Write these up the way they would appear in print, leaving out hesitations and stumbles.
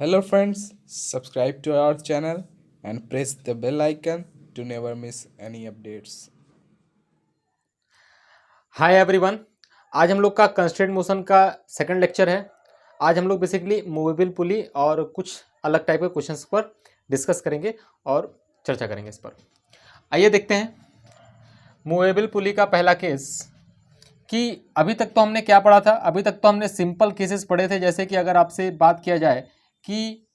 Hello friends, subscribe to our channel and press the bell icon to never miss any updates. Hi everyone. आज हम लोग का constraint motion का second lecture है। आज हम लोग बेसिकली मूवेबल पुली और कुछ अलग टाइप के क्वेश्चंस पर डिस्कस करेंगे और चर्चा करेंगे इस पर। आइए देखते हैं मूवेबल पुली का पहला केस कि अभी तक तो हमने क्या पढ़ा था। अभी तक तो हमने सिंपल केसेस पढ़े थे, जैसे कि अगर आपसे बात किया जाए कि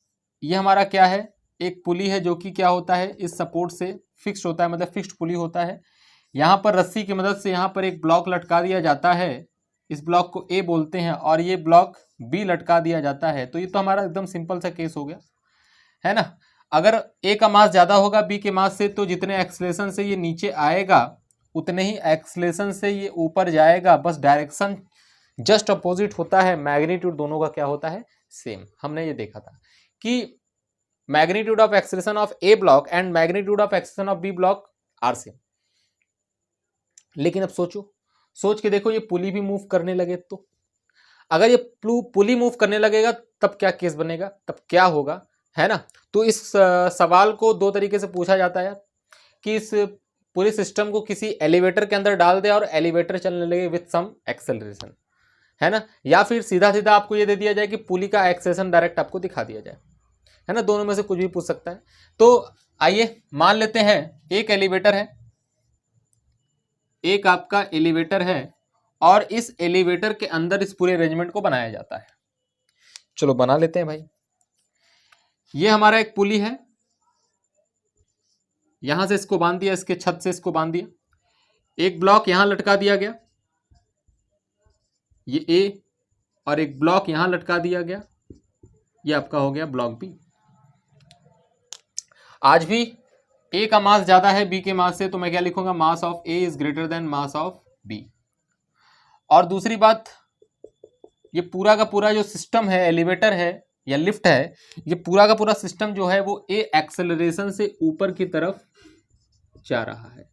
ये हमारा क्या है, एक पुली है जो कि क्या होता है, इस सपोर्ट से फिक्स्ड होता है, मतलब फिक्स्ड पुली होता है। यहाँ पर रस्सी की मदद से यहाँ पर एक ब्लॉक लटका दिया जाता है, इस ब्लॉक को ए बोलते हैं, और ये ब्लॉक बी लटका दिया जाता है। तो ये तो हमारा एकदम सिंपल सा केस हो गया, है ना। अगर ए का मास ज़्यादा होगा बी के मास से, तो जितने एक्सलेशन से ये नीचे आएगा उतने ही एक्सलेशन से ये ऊपर जाएगा, बस डायरेक्शन जस्ट अपोजिट होता है। मैग्नीट्यूड दोनों का क्या होता है, सेम। हमने ये देखा था कि magnitude of acceleration of A block and magnitude of acceleration of B block are same. लेकिन अब सोच के देखो, ये पुली भी मूव करने लगे तो अगर ये पुली मूव करने लगेगा तब क्या केस बनेगा, तब क्या होगा, है ना। तो इस सवाल को दो तरीके से पूछा जाता है कि इस पूरे सिस्टम को किसी एलिवेटर के अंदर डाल दे और एलिवेटर चलने लगे विथ सम एक्सेलरेशन, है ना, या फिर सीधा सीधा आपको ये दे दिया जाए कि पुली का एक्सेलरेशन डायरेक्ट आपको दिखा दिया जाए, है ना। दोनों में से कुछ भी पूछ सकता है। तो आइए मान लेते हैं एक एलिवेटर है, एक आपका एलिवेटर है, और इस एलिवेटर के अंदर इस पूरे अरेंजमेंट को बनाया जाता है। चलो बना लेते हैं भाई। ये हमारा एक पुली है, यहां से इसको बांध दिया, इसके छत से इसको बांध दिया, एक ब्लॉक यहां लटका दिया गया, ये ए, और एक ब्लॉक यहां लटका दिया गया, ये आपका हो गया ब्लॉक बी। आज भी ए का मास ज्यादा है बी के मास से, तो मैं क्या लिखूंगा, mass of A is greater than mass of B. और दूसरी बात, ये पूरा का पूरा जो सिस्टम है, एलिवेटर है या लिफ्ट है, ये पूरा का पूरा सिस्टम जो है वो ए एक्सेलरेशन से ऊपर की तरफ जा रहा है।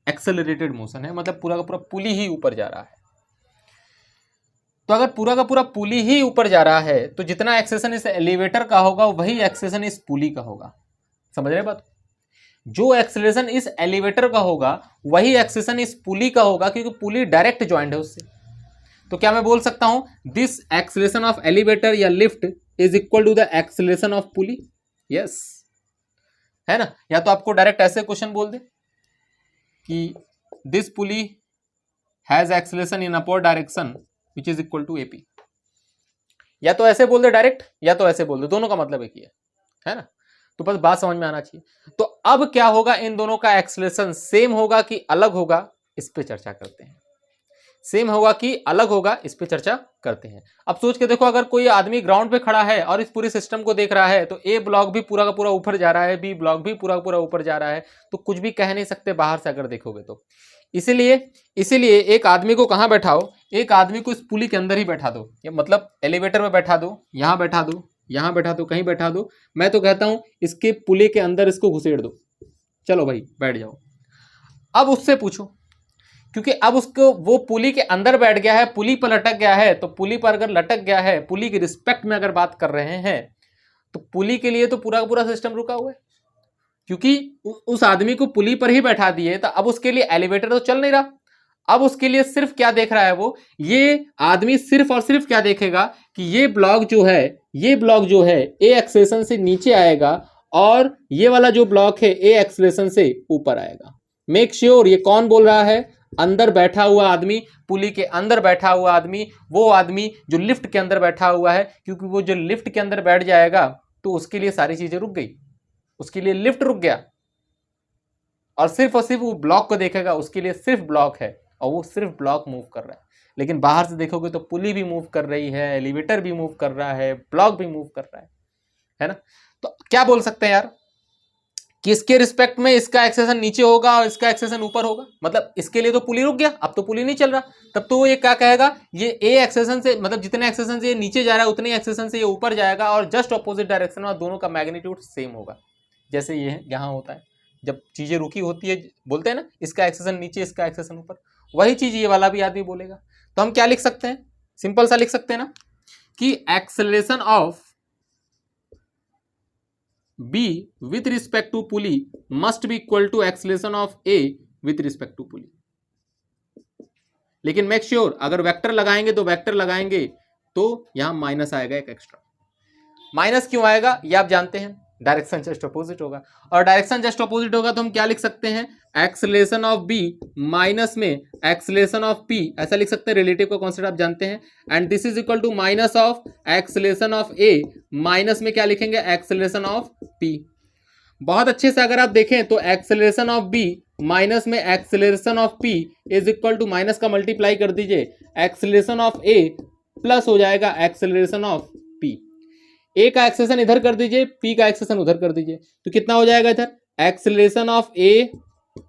एक्सेलरेटेड मोशन है, मतलब पूरा का पूरा पुली ही ऊपर जा रहा है। तो अगर पूरा का पूरा पुली ही ऊपर जा रहा है तो जितना एक्सेशन इस एलिवेटर का होगा वही एक्सेशन इस पुली का होगा। समझ रहे बात। जो एक्सेलरेशन इस एलिवेटर का होगा वही एक्सेशन इस पुली का होगा, क्योंकि पुली डायरेक्ट ज्वाइंट है उससे। तो क्या मैं बोल सकता हूं दिस एक्सेलरेशन ऑफ एलिवेटर या lift is equal to the acceleration of pulley. Yes, है ना। या तो आपको डायरेक्ट ऐसे क्वेश्चन बोल दे कि this pulley has acceleration in upward direction which is equal to AP. या तो ऐसे बोल दे डायरेक्ट, या तो ऐसे बोल दे, दोनों का मतलब एक ही है ना। तो बस बात समझ में आना चाहिए। तो अब क्या होगा, इन दोनों का एक्सेलरेशन सेम होगा कि अलग होगा, इस पे चर्चा करते हैं। सेम होगा कि अलग होगा, इस पे चर्चा करते हैं। अब सोच के देखो, अगर कोई आदमी ग्राउंड पे खड़ा है और इस पूरे सिस्टम को देख रहा है, तो ए ब्लॉक भी पूरा का पूरा ऊपर जा रहा है, बी ब्लॉक भी पूरा का पूरा ऊपर जा रहा है, तो कुछ भी कह नहीं सकते बाहर से अगर देखोगे तो। इसीलिए एक आदमी को कहां बैठाओ, एक आदमी को इस पुली के अंदर ही बैठा दो, मतलब एलिवेटर में बैठा दो, यहां बैठा दो, यहां बैठा दो, कहीं बैठा दो। मैं तो कहता हूं इसके पुली के अंदर इसको घुसेड़ दो। चलो भाई बैठ जाओ। अब उससे पूछो, क्योंकि अब उसको वो पुली के अंदर बैठ गया है, पुली पर लटक गया है। तो पुली पर अगर लटक गया है, पुली की रिस्पेक्ट में अगर बात कर रहे हैं, तो पुली के लिए तो पूरा का पूरा सिस्टम रुका हुआ है, क्योंकि उस आदमी को पुली पर ही बैठा दिए। तो अब उसके लिए एलिवेटर तो चल नहीं रहा। अब उसके लिए सिर्फ क्या देख रहा है वो, ये आदमी सिर्फ और सिर्फ क्या देखेगा कि ये ब्लॉक जो है, ये ब्लॉक जो है ए एक्सेलेरेशन से नीचे आएगा, और ये वाला जो ब्लॉक है ए एक्सेलेरेशन से ऊपर आएगा। मेक श्योर ये कौन बोल रहा है, अंदर बैठा हुआ आदमी, पुली के अंदर बैठा हुआ आदमी, वो आदमी जो लिफ्ट के अंदर बैठा हुआ है। क्योंकि वो जो लिफ्ट के अंदर बैठ जाएगा तो उसके लिए सारी चीजें रुक गई, उसके लिए लिफ्ट रुक गया, और सिर्फ वो ब्लॉक को देखेगा, उसके लिए सिर्फ ब्लॉक है और वो सिर्फ ब्लॉक मूव कर रहा है। लेकिन बाहर से देखोगे तो पुली भी मूव कर रही है, एलिवेटर भी मूव कर रहा है, ब्लॉक भी मूव कर रहा है ना। तो क्या बोल सकते हैं यार कि इसके रिस्पेक्ट में इसका एक्सेशन नीचे होगा और इसका एक्सेशन ऊपर होगा। मतलब इसके लिए तो पुली रुक गया, अब तो पुली नहीं चल रहा। तब तो ये क्या कहेगा, ये ए एक्सेशन से, मतलब जितने एक्सेशन से ये नीचे जा रहा है उतने एक्सेशन से ये ऊपर जाएगा, और जस्ट ऑपोजिट डायरेक्शन में दोनों का मैग्नीट्यूड सेम होगा। जैसे ये यहाँ होता है, जब चीजें रुकी होती है, बोलते हैं ना इसका एक्सेशन नीचे इसका एक्सेशन ऊपर, वही चीज ये वाला भी आदमी बोलेगा। तो हम क्या लिख सकते हैं, सिंपल सा लिख सकते हैं ना कि acceleration of B with respect to pulley must be equal to acceleration of A with respect to pulley. लेकिन मेक श्योर अगर वेक्टर लगाएंगे तो वेक्टर लगाएंगे तो यहां माइनस आएगा एक एक्स्ट्रा। माइनस क्यों आएगा ये आप जानते हैं, डायरेक्शन जस्ट अपोजिट होगा, और डायरेक्शन जस्ट अपोजिट होगा तो हम क्या लिख सकते हैं, एक्सेलरेशन ऑफ बी माइनस में एक्सेलरेशन ऑफ पी, ऐसा लिख सकते हैं, रिलेटिव का कॉन्सेप्ट आप जानते हैं। And this is equal to minus of acceleration of A, minus में क्या लिखेंगे, एक्सेलरेशन ऑफ पी। बहुत अच्छे से अगर आप देखें तो एक्सेलरेशन ऑफ बी माइनस में acceleration of P is equal to, minus का मल्टीप्लाई कर दीजिए, एक्सेलरेशन ऑफ ए प्लस हो जाएगा एक्सेलरेशन ऑफ पी। ए का एक्सेलरेशन इधर कर दीजिए, पी का एक्सेलरेशन उधर कर दीजिए, तो कितना हो जाएगा इधर, एक्सेलरेशन ऑफ ए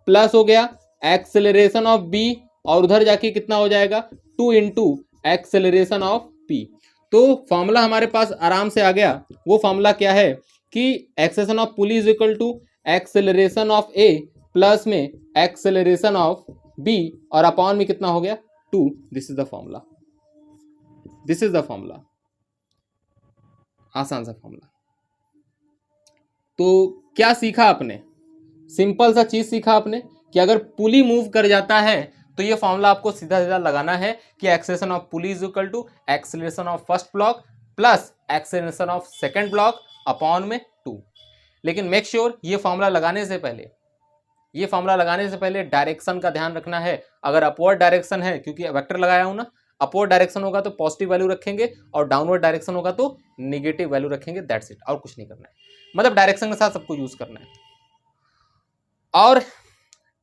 प्लस हो गया एक्सेलरेशन ऑफ बी, और उधर जाके कितना हो जाएगा 2 इंटू एक्सेलरेशन ऑफ पी। तो फॉर्मूला हमारे पास आराम से आ गया। वो फॉर्मूला क्या है कि acceleration of pulley is equal to acceleration of A plus में एक्सेलरेशन ऑफ बी, और अपॉन में कितना हो गया 2। This is the formula, this is the formula, आसान सा फॉर्मूला। तो क्या सीखा आपने, सिंपल सा चीज सीखा आपने कि अगर पुली मूव कर जाता है तो ये फॉर्मूला आपको सीधा सीधा लगाना है कि acceleration of pulley is equal to acceleration of first block plus acceleration of second block upon में 2। लेकिन मेक श्योर ये फॉर्मूला लगाने से पहले डायरेक्शन का ध्यान रखना है। अगर अपवर्ड डायरेक्शन है, क्योंकि वेक्टर लगाया हूं ना, अपवर्ड डायरेक्शन होगा तो पॉजिटिव वैल्यू रखेंगे और डाउनवर्ड डायरेक्शन होगा तो नेगेटिव वैल्यू रखेंगे, दैट्स इट, और कुछ नहीं करना है। मतलब डायरेक्शन के साथ सबको यूज करना है। और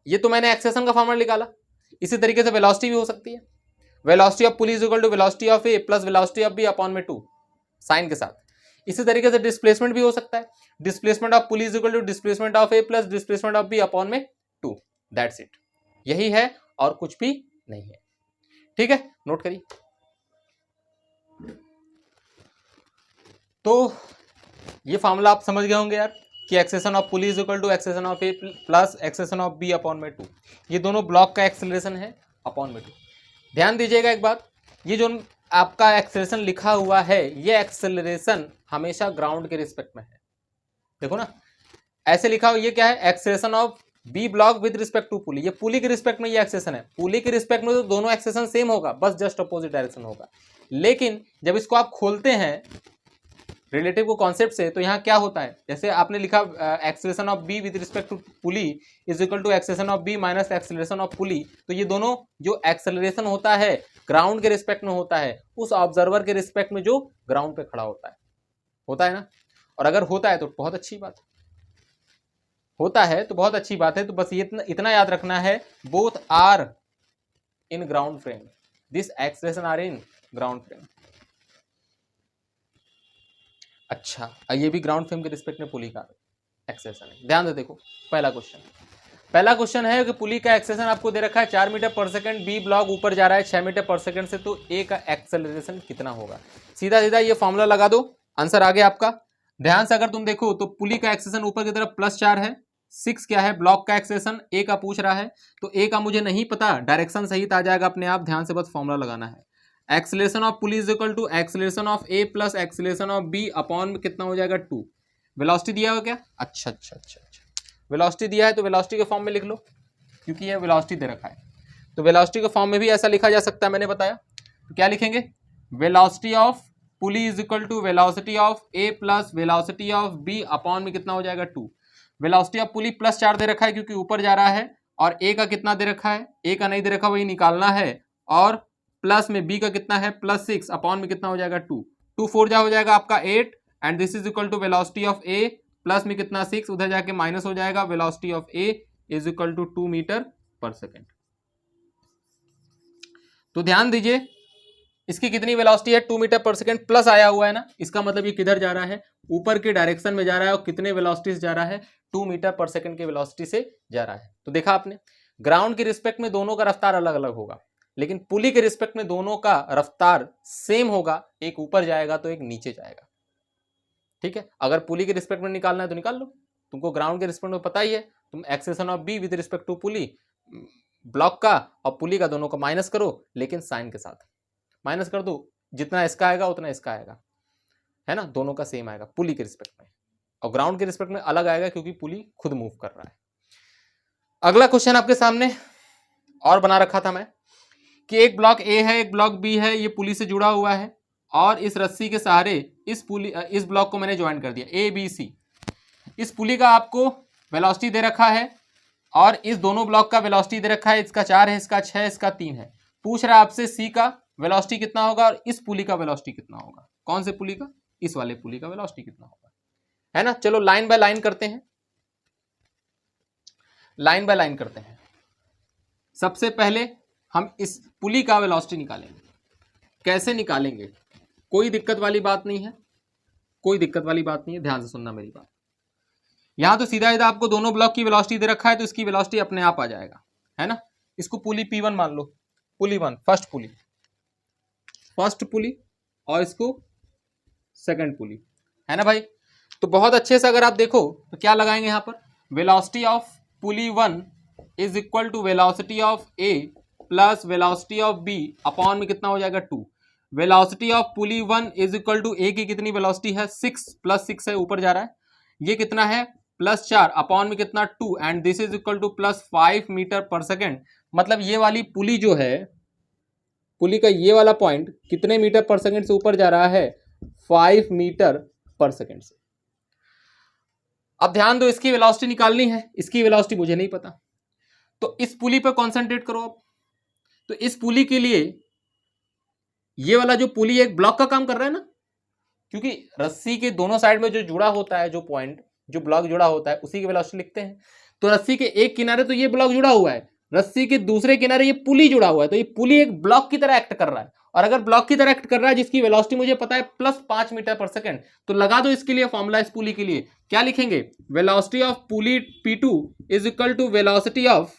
ये तो मैंने एक्सेलरेशन का फॉर्मूला निकाला, इसी तरीके से वेलोसिटी भी हो सकती है। Velocity of pulley is equal to velocity of A plus velocity of B upon में 2 साइन के साथ। इसी तरीके से डिस्प्लेसमेंट भी हो सकता है, displacement of pulley is equal to displacement of A plus displacement of B upon में 2, दैट्स इट। यही है और कुछ भी नहीं है। ठीक है, नोट करिए। तो ये फॉर्मूला आप समझ गए होंगे यार कि acceleration of pulley is equal to acceleration of A plus acceleration of B upon में 2। ये दोनों ब्लॉक का एक्सेलरेशन है अपॉन में 2। ध्यान दीजिएगा एक बात, ये जो आपका एक्सेलरेशन लिखा हुआ है ये एक्सेलरेशन हमेशा ग्राउंड के रिस्पेक्ट में है। देखो ना ऐसे लिखा हुआ, ये क्या है, acceleration of B block with respect to pulley. ये पुली के रिस्पेक्ट में ये एक्सेलरेशन है, पुली के रिस्पेक्ट में तो दोनों एक्सेलरेशन सेम होगा, बस जस्ट अपोजिट डायरेक्शन होगा। लेकिन जब इसको आप खोलते हैं रिलेटिव को कॉन्सेप्ट से, तो यहाँ क्या होता है, जैसे आपने लिखा acceleration of B with respect to pulley is equal to acceleration of B minus acceleration of pulley. तो ये दोनों जो एक्सेलरेशन होता है ग्राउंड के रिस्पेक्ट में होता है, उस ऑब्जर्वर के रिस्पेक्ट में जो ग्राउंड पे खड़ा होता है ना। और अगर होता है तो बहुत अच्छी बात, होता है तो बहुत अच्छी बात है। तो बस ये इतना याद रखना है, both are in ground frame, this acceleration are in ground frame. अच्छा, ये भी ग्राउंड फ्रेम के रिस्पेक्ट में पुली का एक्सेलरेशन है। ध्यान से देखो, पहला क्वेश्चन है कि पुली का एक्सेलरेशन आपको दे रखा है 4 metre per second, B block ऊपर जा रहा है 6 मीटर पर सेकंड से, तो ए का एक्सेलरेशन कितना होगा। सीधा सीधा ये फॉर्मूला लगा दो, आंसर आ गया आपका। ध्यान से अगर तुम देखो तो पुली का एक्सेलरेशन ऊपर की तरफ +4 है, 6 क्या है ब्लॉक का एक्सेलरेशन, ए का पूछ रहा है, तो ए का मुझे नहीं पता, डायरेक्शन सहित आ जाएगा अपने आप। ध्यान से बस फॉर्मूला लगाना है, acceleration of pulley is equal to acceleration of A plus acceleration of B upon में कितना हो जाएगा 2। वेलोसिटी दिया हो क्या, अच्छा, वेलोसिटी दिया है तो वेलोसिटी के फॉर्म में लिख लो, क्योंकि ये वेलोसिटी दे रखा है। तो वेलोसिटी के फॉर्म में भी ऐसा लिखा जा सकता है, मैंने बताया। तो क्या लिखेंगे, velocity of pulley is equal to velocity of A plus velocity of B upon में कितना हो जाएगा 2। वेलोसिटी ऑफ पुली +4 दे रखा है क्योंकि ऊपर जा रहा है, और ए का कितना दे रखा है, ए का नहीं दे रखा, वही निकालना है, और प्लस में बी का कितना है +6 अपॉन में कितना हो जाएगा 2। 2 4 जा हो जाएगा आपका 8, and this is equal to velocity of A plus में कितना 6, उधर जाके माइनस हो जाएगा, velocity of A is equal to 2 metre per second. तो ध्यान दीजिए इसकी कितनी वेलोसिटी है, 2 मीटर पर सेकेंड, प्लस आया हुआ है ना, इसका मतलब ये किधर जा रहा है, ऊपर के डायरेक्शन में जा रहा है, और कितने वेलोसिटी से जा रहा है, 2 मीटर पर सेकेंड के वेलोसिटी से जा रहा है। तो देखा आपने, ग्राउंड के रिस्पेक्ट में दोनों का रफ्तार अलग अलग होगा, लेकिन पुली के रिस्पेक्ट में दोनों का रफ्तार सेम होगा, एक ऊपर जाएगा तो एक नीचे जाएगा। ठीक है, अगर पुली के रिस्पेक्ट में निकालना है तो निकाल लो, तुमको ग्राउंड के रिस्पेक्ट में पता ही है, तुम acceleration of B with respect to pulley block का और पुली का दोनों को माइनस करो, लेकिन साइन के साथ माइनस कर दो, जितना इसका आएगा उतना इसका आएगा, है ना, दोनों का सेम आएगा पुली के रिस्पेक्ट में। और ग्राउंड के रिस्पेक्ट में अलग आएगा क्योंकि पुली खुद मूव कर रहा है। अगला क्वेश्चन आपके सामने और बना रखा था मैं कि एक ब्लॉक ए है, एक ब्लॉक बी है, ये पुली से जुड़ा हुआ है और इस रस्सी के सहारे इस ब्लॉक को मैंने ज्वाइन कर दिया ए बी सी। इस पुली का आपको वेलोसिटी दे रखा है और इस दोनों ब्लॉक का वेलोसिटी दे रखा है, इसका 4 है, इसका 6 है, इसका 3 है। पूछ रहा है आपसे सी का वेलोसिटी कितना होगा और इस पुली का वेलोसिटी कितना होगा। कौन से पुली का? इस वाले पुली का वेलोसिटी कितना होगा, है ना। चलो लाइन बाय लाइन करते हैं, लाइन बाय लाइन करते हैं। सबसे पहले हम इस पुली का वेलोसिटी निकालेंगे। कैसे निकालेंगे? कोई दिक्कत वाली बात नहीं है, कोई दिक्कत वाली बात नहीं है, ध्यान से सुनना मेरी बात। यहां तो सीधा सीधा आपको दोनों ब्लॉक की वेलोसिटी दे रखा है तो इसकी वेलोसिटी अपने आप आ जाएगा, है ना। इसको पुली P1 मान लो, पुली 1 फर्स्ट पुली और इसको सेकंड पुली, है ना भाई। तो बहुत अच्छे से अगर आप देखो तो क्या लगाएंगे यहां पर, velocity of pulley 1 is equal to velocity of A plus velocity of B upon में कितना हो जाएगा 2। Velocity of pulley 1 is equal to A की कितनी वेलोसिटी है 6 प्लस 6 है, ऊपर जा रहा है, ये कितना है +4 अपॉन में कितना 2 and this is equal to +5 metre per second. मतलब ये वाली पुली जो है, पुली का ये वाला पॉइंट कितने मीटर पर सेकेंड से ऊपर जा रहा है 5 मीटर पर सेकेंड से। अब ध्यान दो, इसकी वेलोसिटी निकालनी है, इसकी वेलोसिटी मुझे नहीं पता, तो इस पुली पर कॉन्सेंट्रेट करो आप। तो इस पुली के लिए ये वाला जो पुली एक ब्लॉक का काम कर रहा है ना, क्योंकि रस्सी के दोनों साइड में जो जुड़ा होता है, जो पॉइंट जो ब्लॉक जुड़ा होता है उसी की वेलोसिटी लिखते हैं। तो रस्सी के एक किनारे तो ये ब्लॉक जुड़ा हुआ है, रस्सी के दूसरे किनारे ये पुली जुड़ा हुआ है, तो ये पुली एक ब्लॉक की तरह एक्ट कर रहा है। और अगर ब्लॉक की तरह एक्ट कर रहा है जिसकी वेलोसिटी मुझे पता है +5 मीटर पर सेकेंड, तो लगा दो इसके लिए फॉर्मूला। इस पुली के लिए क्या लिखेंगे, velocity of pulley P2 is equal to velocity of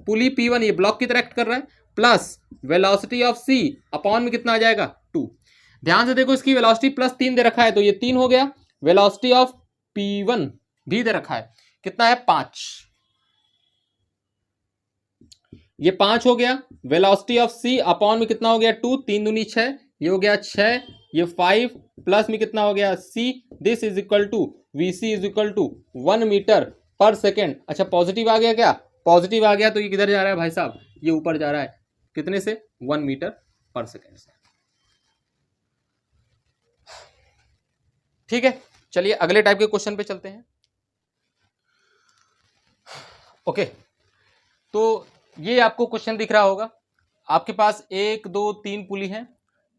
pulley P1, ये ब्लॉक की तरह एक्ट कर रहा है, plus velocity of C upon में कितना आ जाएगा 2। ध्यान से देखो, इसकी वेलोसिटी +3 दे रखा है तो ये 3 हो गया। वेलोसिटी ऑफ P1 भी दे रखा है, कितना है 5, ये 5 हो गया। वेलोसिटी ऑफ C अपॉन में कितना हो गया 2, 3 दूनी 6, ये हो गया 6, ये 5 प्लस में कितना हो गया C, this is equal to VC is equal to 1 metre per second. अच्छा पॉजिटिव आ गया, क्या पॉजिटिव आ गया तो ये किधर जा रहा है भाई साहब, ये ऊपर जा रहा है, कितने से 1 मीटर पर सेकेंड से। ठीक है, चलिए अगले टाइप के क्वेश्चन पे चलते हैं। ओके, तो ये आपको क्वेश्चन दिख रहा होगा, आपके पास 1 2 3 पुली है,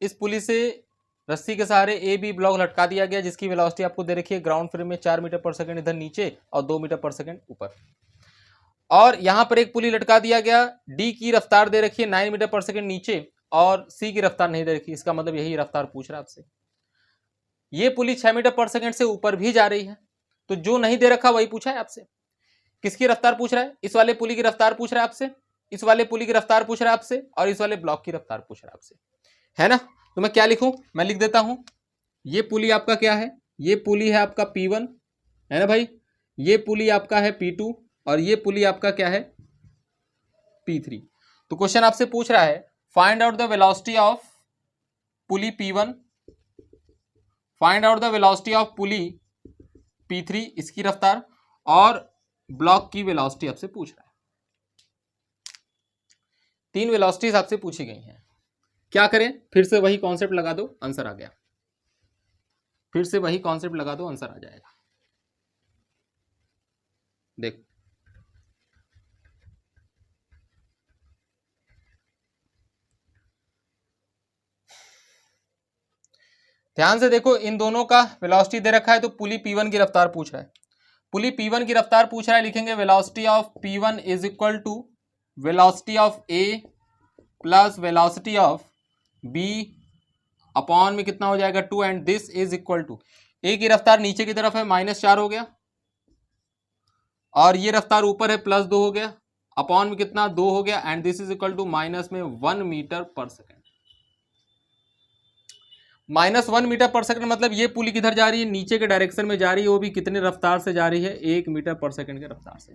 इस पुली से रस्सी के सहारे ए बी ब्लॉक लटका दिया गया जिसकी वेलोसिटी आपको दे रखी है ग्राउंड फ्रेम में 4 मीटर पर सेकंड इधर नीचे और 2 मीटर पर सेकंड ऊपर। और यहां पर एक पुली लटका दिया गया, डी की रफ्तार दे रखी है 9 मीटर पर सेकंड नीचे और सी की रफ्तार नहीं दे रखी। इसका मतलब यही रफ्तार पूछ रहा है आपसे। ये पुली 6 मीटर पर सेकंड से ऊपर भी जा रही है, तो जो नहीं दे रखा वही पूछा है आपसे। किसकी रफ्तार पूछ रहा है, इस वाले पुली की रफ्तार पूछ रहा है आपसे, इस वाले पुली की रफ्तार पूछ रहा है आपसे और इस वाले ब्लॉक की रफ्तार पूछ रहा है आपसे, है ना। तो मैं क्या लिखूं, मैं लिख देता हूं, ये पुली आपका क्या है, ये पुली है आपका P1, है ना भाई, ये पुली आपका है P2 और ये पुली आपका क्या है P3। तो क्वेश्चन आपसे पूछ रहा है find out the velocity of pulley P1, find out the velocity of pulley P3, इसकी रफ्तार, और ब्लॉक की वेलोसिटी आपसे पूछ रहा है। 3 वेलोसिटीज आपसे पूछी गई हैं। क्या करें, फिर से वही कॉन्सेप्ट लगा दो, आंसर आ गया, फिर से वही कॉन्सेप्ट लगा दो, आंसर आ जाएगा। देखो ध्यान से देखो, इन दोनों का वेलोसिटी दे रखा है तो पुली P1 की रफ्तार पूछ रहा है, पुली P1 की रफ्तार पूछ रहा है, लिखेंगे velocity of P1 is equal to velocity of A plus velocity of B upon में कितना हो जाएगा 2 and this is equal to, A की रफ्तार नीचे की तरफ है -4 हो गया और ये रफ्तार ऊपर है +2 हो गया, अपॉन में कितना 2 हो गया and this is equal to -1 metre per second. -1 metre per second मतलब ये पुली किधर जा रही है, नीचे के डायरेक्शन में जा रही है, वो भी कितने रफ्तार से जा रही है 1 मीटर पर सेकंड के रफ्तार से।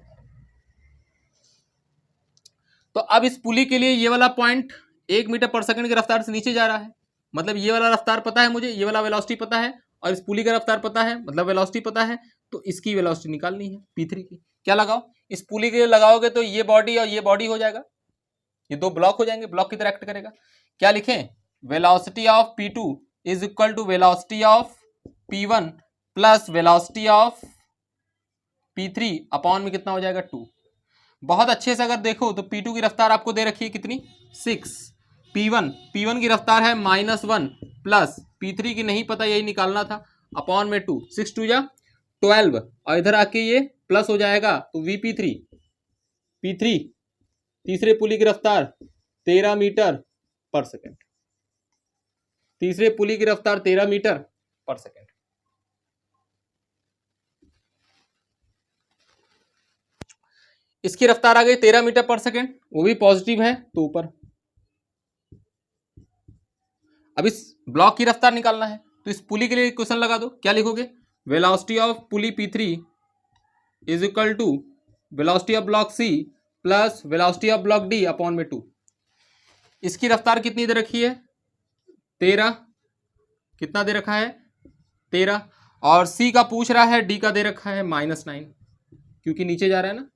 तो अब इस पुली के लिए ये वाला पॉइंट 1 मीटर पर सेकंड के रफ्तार से नीचे जा रहा है, मतलब ये वाला रफ्तार पता है मुझे, ये वाला वेलोसिटी पता है और इस पुली का रफ्तार पता है, मतलब वेलोसिटी पता है, तो इसकी वेलोसिटी निकालनी है P3 की। क्या लगाओ, इस पुली के लिए लगाओगे तो ये बॉडी और ये बॉडी हो जाएगा, ये दो ब्लॉक हो जाएंगे, ब्लॉक की तरह एक्ट करेगा। क्या लिखें, velocity of P2 is equal to velocity of P1 plus velocity of P3 upon में कितना हो जाएगा 2। बहुत अच्छे से अगर देखो तो P2 की रफ्तार आपको दे रखी है कितनी 6, P1 की रफ्तार है -1 प्लस P3 की नहीं पता, यही निकालना था, अपॉन में 2, 6 2 जा 12 और इधर आके ये प्लस हो जाएगा तो P3 तीसरे पुली की रफ्तार 13 मीटर पर सेकेंड, तीसरे पुली की रफ्तार 13 मीटर पर सेकेंड। इसकी रफ्तार आ गई 13 मीटर पर सेकेंड, वो भी पॉजिटिव है तो ऊपर। अब इस ब्लॉक की रफ्तार निकालना है तो इस पुली के लिए क्वेश्चन लगा दो। क्या लिखोगे, velocity of pulley P3 is equal to velocity of block C plus velocity of block D upon में 2। इसकी रफ्तार कितनी दे रखी है 13, कितना दे रखा है 13, और C का पूछ रहा है, D का दे रखा है -9, क्योंकि नीचे जा रहा है ना,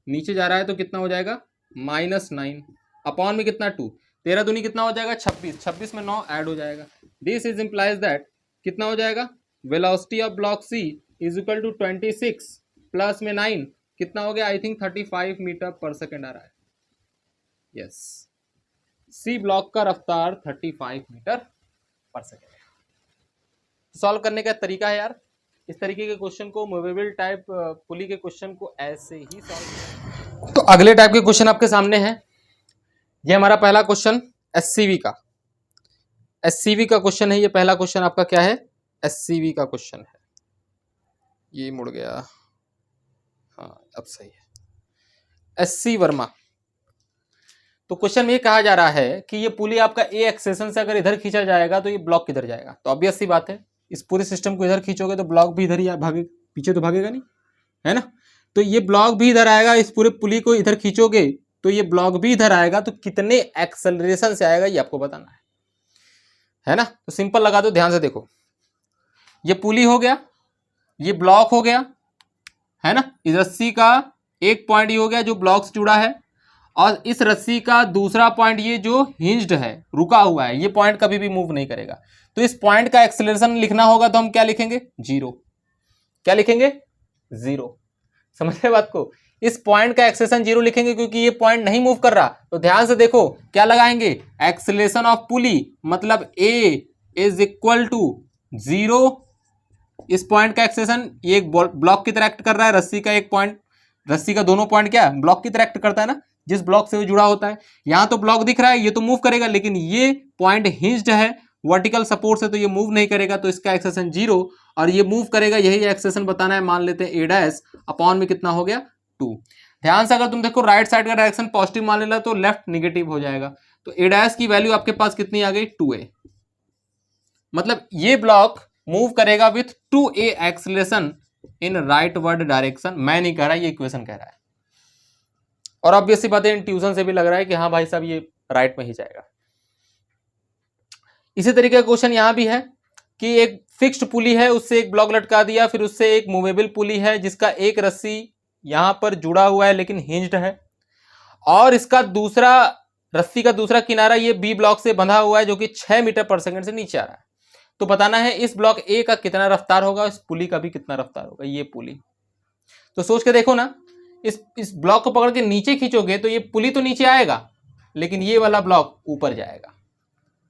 नीचे जा रहा है तो कितना हो जाएगा -9 अपॉन में कितना 2, 13 दूनी कितना हो जाएगा 26, 26 में 9 ऐड हो जाएगा। दिस इज इम्प्लाइज दैट कितना हो जाएगा, velocity of block C is equal to 26 plus में 9 कितना हो गया, I think 35 metre per second आ रहा है। यस, C ब्लॉक का रफ्तार 35 मीटर पर सेकेंड। सॉल्व करने का तरीका है यार, इस तरीके के क्वेश्चन को, मूवेबल टाइप पुली के क्वेश्चन को ऐसे ही सॉल्व। तो अगले टाइप के क्वेश्चन आपके सामने हैं। ये हमारा पहला क्वेश्चन SCV का, SCV का क्वेश्चन है ये पहला क्वेश्चन आपका। क्या है, SCV का क्वेश्चन है। ये मुड़ गया, हाँ अब सही है। SC वर्मा। तो क्वेश्चन में ये कहा जा रहा है कि ये पुली आपका A एक्सेशन से अगर इधर खींचा जाएगा तो ये ब्लॉक किधर जाएगा। तो ऑब्वियस सी बात है, इस पूरे सिस्टम को इधर खींचोगे तो ब्लॉक भी इधर ही भागेगा, पीछे तो भागेगा नहीं, है ना। तो ये ब्लॉक भी इधर आएगा, इस पूरे पुली को इधर खींचोगे तो ये ब्लॉक भी इधर आएगा। तो कितने एक्सेलरेशन से आएगा ये आपको बताना है ना। तो सिंपल लगा दो, ध्यान से देखो, ये पुली हो गया, ये ब्लॉक हो गया, है ना। इस रस्सी का एक पॉइंट ये हो गया जो ब्लॉक से जुड़ा है, और इस रस्सी का दूसरा पॉइंट ये जो हिंज्ड है, रुका हुआ है, ये पॉइंट कभी भी मूव नहीं करेगा। तो इस पॉइंट का एक्सेलरेशन लिखना होगा तो हम क्या लिखेंगे, 0। क्या लिखेंगे, 0। समझ रहे बात को, इस पॉइंट का एक्सेलरेशन 0 लिखेंगे क्योंकि ये पॉइंट नहीं मूव कर रहा। तो ध्यान से देखो क्या लगाएंगे, एक्सेलरेशन ऑफ पुली मतलब A इज इक्वल टू 0। इस पॉइंट का एक्सेलरेशन, ये एक ब्लॉक की तरह एक्ट कर रहा है, रस्सी का एक पॉइंट, रस्सी का दोनों पॉइंट क्या है, ब्लॉक की तरह एक्ट करता है ना, जिस ब्लॉक से वो जुड़ा होता है। यहां तो ब्लॉक दिख रहा है, ये तो मूव करेगा, लेकिन ये पॉइंट हिंज्ड है वर्टिकल सपोर्ट से, तो ये मूव नहीं करेगा। तो इसका एक्सेलरेशन 0 और ये मूव करेगा, यही एक्सेलरेशन बताना है। मान लेते हैं A' अपॉन में कितना हो गया 2। ध्यान से अगर तुम देखो राइट साइड का डायरेक्शन पॉजिटिव मान लेना तो लेफ्ट निगेटिव हो जाएगा। तो A' की वैल्यू आपके पास कितनी आ गई 2A, मतलब ये ब्लॉक मूव करेगा with 2A acceleration in right word direction. मैं नहीं कह रहा, ये इक्वेशन कह रहा है, और ऑब्वियसली बात है इंट्यूशन से भी लग रहा है कि हाँ भाई साहब ये राइट में ही जाएगा। इसी तरीके का क्वेश्चन यहां भी है कि एक फिक्स्ड पुली है, उससे एक ब्लॉक लटका दिया, फिर उससे एक मूवेबल पुली है जिसका एक रस्सी यहां पर जुड़ा हुआ है लेकिन हिंज्ड है, और इसका दूसरा रस्सी का दूसरा किनारा ये B ब्लॉक से बंधा हुआ है जो कि 6 मीटर पर सेकंड से नीचे आ रहा है। तो बताना है इस ब्लॉक A का कितना रफ्तार होगा, इस पुली का भी कितना रफ्तार होगा, ये पुली। तो सोच के देखो ना, इस ब्लॉक को पकड़ के नीचे खींचोगे तो ये पुली तो नीचे आएगा, लेकिन ये वाला ब्लॉक ऊपर जाएगा।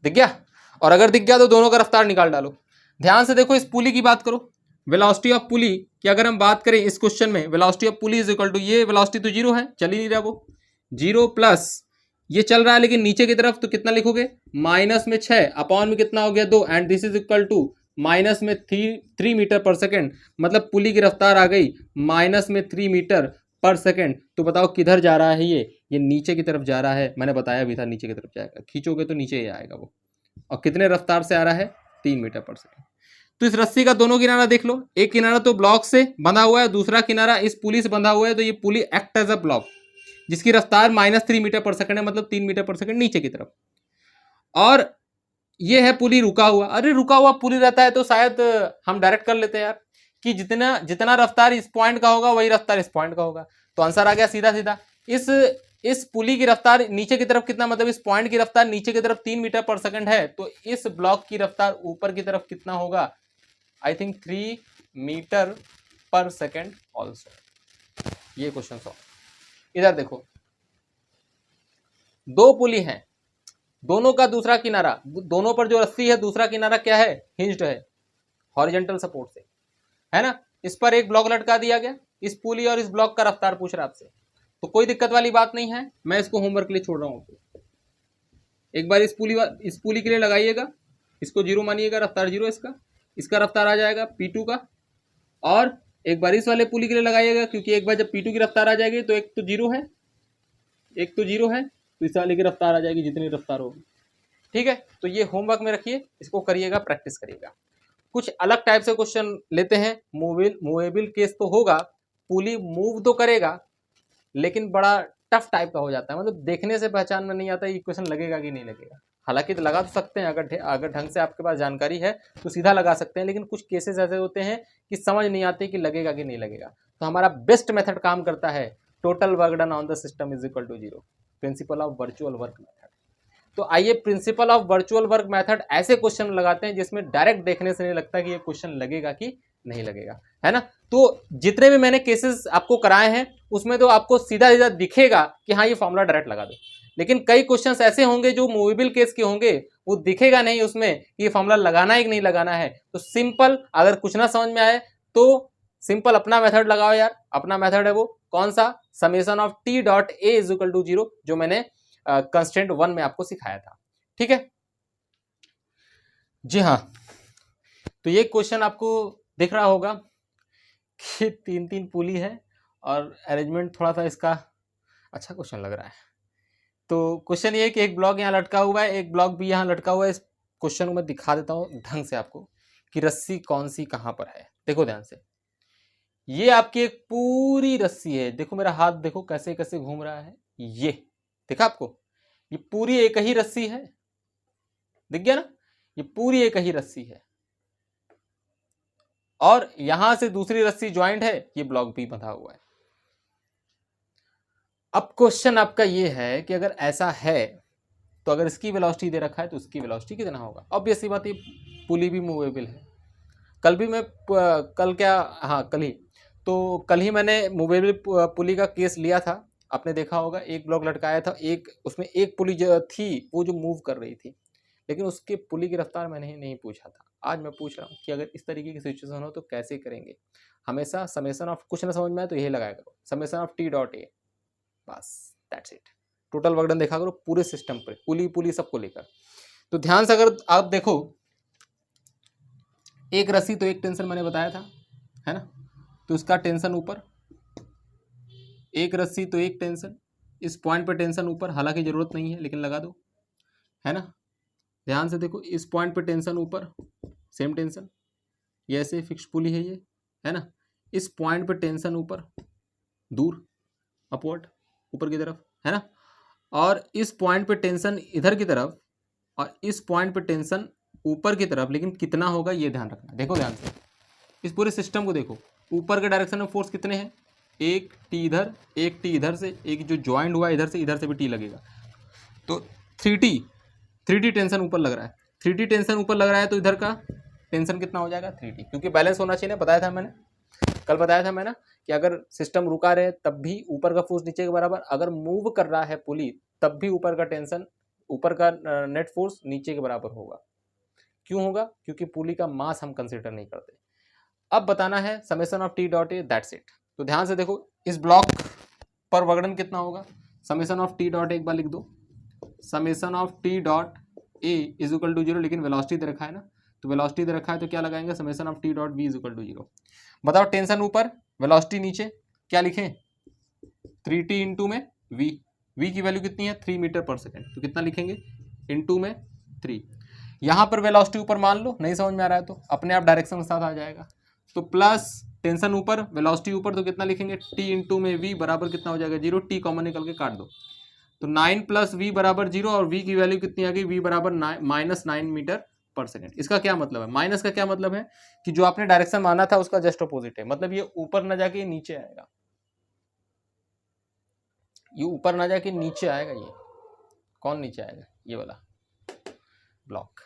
दिख गया, और अगर दिख गया तो दोनों का रफ्तार निकाल डालो। ध्यान से देखो, इस पुली की बात करो, वेलोसिटी ऑफ पुली की अगर हम बात करें इस क्वेश्चन में, velocity of pulley is equal to, ये वेलोसिटी तो 0 है, चल ही नहीं रहा वो, 0 प्लस ये चल रहा है लेकिन नीचे की तरफ, तो कितना लिखोगे माइनस में 6 अपॉन में कितना हो गया 2, and this is equal to minus में 3 मीटर पर सेकेंड, मतलब पुली की रफ्तार आ गई माइनस में 3 मीटर पर सेकेंड। तो बताओ किधर जा रहा है, ये नीचे की तरफ जा रहा है। मैंने बताया भी था नीचे की तरफ जाएगा, खींचोगे तो नीचे ही आएगा वो। और कितने रफ्तार से आ रहा है, 3 मीटर पर सेकेंड। तो इस रस्सी का दोनों किनारा देख लो, एक किनारा तो ब्लॉक से बंधा हुआ है, दूसरा किनारा इस पुली से बंधा हुआ है। तो ये पुली एक्ट एज अ ब्लॉक जिसकी रफ्तार -3 मीटर पर सेकंड है, मतलब 3 मीटर पर सेकंड नीचे की तरफ। और ये है पुली रुका हुआ, अरे रुका हुआ पुली रहता है तो शायद हम डायरेक्ट कर लेते हैं यार कि जितना जितना रफ्तार इस पॉइंट का होगा वही रफ्तार इस पॉइंट का होगा। तो आंसर आ गया सीधा सीधा। इस पुली की रफ्तार नीचे की तरफ कितना, मतलब इस पॉइंट की रफ्तार नीचे की तरफ 3 मीटर पर सेकंड है, तो इस ब्लॉक की रफ्तार ऊपर की तरफ कितना होगा, I think 3 metre per second also. ये क्वेश्चन सॉल्व। इधर देखो, दो पुली हैं, दोनों का दूसरा किनारा, दोनों पर जो रस्सी है दूसरा किनारा क्या है, हिंज्ड है हॉरिजॉन्टल सपोर्ट से, है ना। इस पर एक ब्लॉक लटका दिया गया, इस पुली और इस ब्लॉक का रफ्तार पूछ रहा है आपसे, तो कोई दिक्कत वाली बात नहीं है, मैं इसको होमवर्क के लिए छोड़ रहा हूं आपको। एक बार इस पुली के लिए लगाइएगा, इसको 0 मानिएगा, रफ्तार 0 इसका रफ्तार आ जाएगा P2 का, और एक बार इस वाले पुली के लिए लगाइएगा, क्योंकि एक बार जब P2 की रफ्तार आ जाएगी तो एक तो 0 है, तो इस वाले की रफ्तार आ जाएगी जितनी रफ्तार होगी, ठीक है। तो ये होमवर्क में रखिए, इसको करिएगा, प्रैक्टिस करिएगा। कुछ अलग टाइप से क्वेश्चन लेते हैं। मूवेबल केस तो होगा, पुली मूव तो करेगा लेकिन बड़ा टफ टाइप का हो जाता है, मतलब देखने से पहचान में नहीं आता ये क्वेश्चन लगेगा कि नहीं लगेगा। हालांकि तो लगा तो सकते हैं, अगर ढंग से आपके पास जानकारी है तो सीधा लगा सकते हैं, लेकिन कुछ केसेस ऐसे होते हैं कि समझ नहीं आते कि लगेगा कि नहीं लगेगा। तो हमारा बेस्ट मेथड काम करता है, total work done on the system is equal to 0, principle of virtual work method. तो आइए principle of virtual work method ऐसे क्वेश्चन लगाते हैं जिसमें डायरेक्ट देखने से नहीं लगता कि ये क्वेश्चन लगेगा कि नहीं लगेगा, है ना। तो जितने भी मैंने केसेस आपको कराए हैं उसमें तो आपको सीधा सीधा दिखेगा कि हाँ ये फॉर्मूला डायरेक्ट लगा दो, लेकिन कई क्वेश्चंस ऐसे होंगे जो मूवेबल केस के होंगे, वो दिखेगा नहीं उसमें कि ये फॉर्मूला लगाना है कि नहीं लगाना है। तो सिंपल, अगर कुछ ना समझ में आए तो सिंपल अपना मेथड लगाओ यार। अपना मेथड है वो कौन सा, summation of T dot A is equal to 0, जो मैंने कंस्टेंट 1 में आपको सिखाया था, ठीक है जी हाँ। तो ये क्वेश्चन आपको दिख रहा होगा कि 3 पुली है और अरेंजमेंट थोड़ा सा इसका अच्छा क्वेश्चन लग रहा है। तो क्वेश्चन ये है कि एक ब्लॉक यहाँ लटका हुआ है, एक ब्लॉक भी यहाँ लटका हुआ है। इस क्वेश्चन को मैं दिखा देता हूँ ढंग से आपको कि रस्सी कौन सी कहाँ पर है। देखो ध्यान से, ये आपकी एक पूरी रस्सी है, देखो मेरा हाथ देखो कैसे कैसे घूम रहा है, ये देखा आपको, ये पूरी एक ही रस्सी है, दिख गया ना, ये पूरी एक ही रस्सी है, और यहां से दूसरी रस्सी ज्वाइंट है, ये ब्लॉक भी बंधा हुआ है। अब क्वेश्चन आपका ये है कि अगर ऐसा है तो अगर इसकी वेलोसिटी दे रखा है तो इसकी वेलोसिटी कितना होगा। ऑब्वियस सी बात, ये पुली भी मूवेबल है। कल भी मैं कल ही मैंने मूवेबल पुली का केस लिया था, आपने देखा होगा। एक ब्लॉक लटकाया था, एक उसमें एक पुली जो थी वो जो मूव कर रही थी, लेकिन उसके पुली की रफ्तार मैंने नहीं पूछा था। आज मैं पूछ रहा हूँ कि अगर इस तरीके की सिचुएशन हो तो कैसे करेंगे। हमेशा समेशन ऑफ, कुछ ना समझ में आए तो यही लगाया करो, summation of T dot A, बस that's it. Total work done देखा करो पूरे सिस्टम पर, पुली सबको लेकर। तो ध्यान से अगर आप देखो, एक रस्सी तो एक टेंशन मैंने बताया था, है ना, तो इसका टेंशन ऊपर, एक रस्सी तो एक टेंशन, इस पॉइंट पर टेंशन ऊपर, हालांकि जरूरत नहीं है लेकिन लगा दो, है ना। ध्यान से देखो, इस पॉइंट पे टेंशन ऊपर, सेम टेंशन, ये ऐसे फिक्स पुली है ये, है ना। इस पॉइंट पे टेंशन ऊपर, दूर, अपवर्ड, ऊपर की तरफ, है ना। और इस पॉइंट पे टेंशन इधर की तरफ, और इस पॉइंट पे टेंशन ऊपर की तरफ, लेकिन कितना होगा ये ध्यान रखना। देखो ध्यान से, इस पूरे सिस्टम को देखो, ऊपर के डायरेक्शन में फोर्स कितने हैं, एक टी इधर, एक टी इधर से, एक जो ज्वाइंट हुआ इधर से भी टी लगेगा, तो 3T टेंशन ऊपर लग रहा है। 3T टेंशन ऊपर लग रहा है तो इधर का टेंशन कितना हो जाएगा, 3T, क्योंकि बैलेंस होना चाहिए ना। बताया था मैंने, कल बताया था मैंने कि अगर सिस्टम रुका रहे तब भी ऊपर का फोर्स नीचे के बराबर, अगर मूव कर रहा है पुली तब भी ऊपर का टेंशन, ऊपर का नेट फोर्स नीचे के बराबर होगा। क्यों होगा, क्योंकि पुली का मास हम कंसिडर नहीं करते। अब बताना है summation of T dot A, that's it. तो ध्यान से देखो, इस ब्लॉक पर वर्क डन कितना होगा, summation of T dot A एक बार लिख दो, summation of T dot A is equal to 0, लेकिन वेलोसिटी दे रखा है ना, तो वेलोसिटी दे रखा है तो क्या लगाएंगे, summation of T dot B is equal to 0। बताओ, टेंशन ऊपर, वेलोसिटी नीचे, क्या लिखें, 3T इंटू में v की वैल्यू कितनी है, 3 मीटर पर सेकेंड, तो कितना लिखेंगे, इंटू में 3। यहाँ पर वेलोसिटी ऊपर मान लो, नहीं समझ में आ रहा है तो अपने आप डायरेक्शन के साथ आ जाएगा, तो प्लस टेंशन ऊपर वेलोसिटी ऊपर, तो कितना लिखेंगे, t इंटू में v बराबर कितना हो जाएगा 0, t कॉमन निकल के काट दो, तो 9 प्लस वी बराबर 0 और वी की वैल्यू कितनी आ गई, वी बराबर -9 मीटर पर सेकेंड। इसका क्या मतलब है, माइनस का क्या मतलब है कि जो आपने डायरेक्शन माना था उसका जस्ट अपोजिट है, मतलब ये ऊपर ना जाके नीचे आएगा, ये ऊपर ना जाके नीचे आएगा। ये कौन नीचे आएगा, ये वाला ब्लॉक।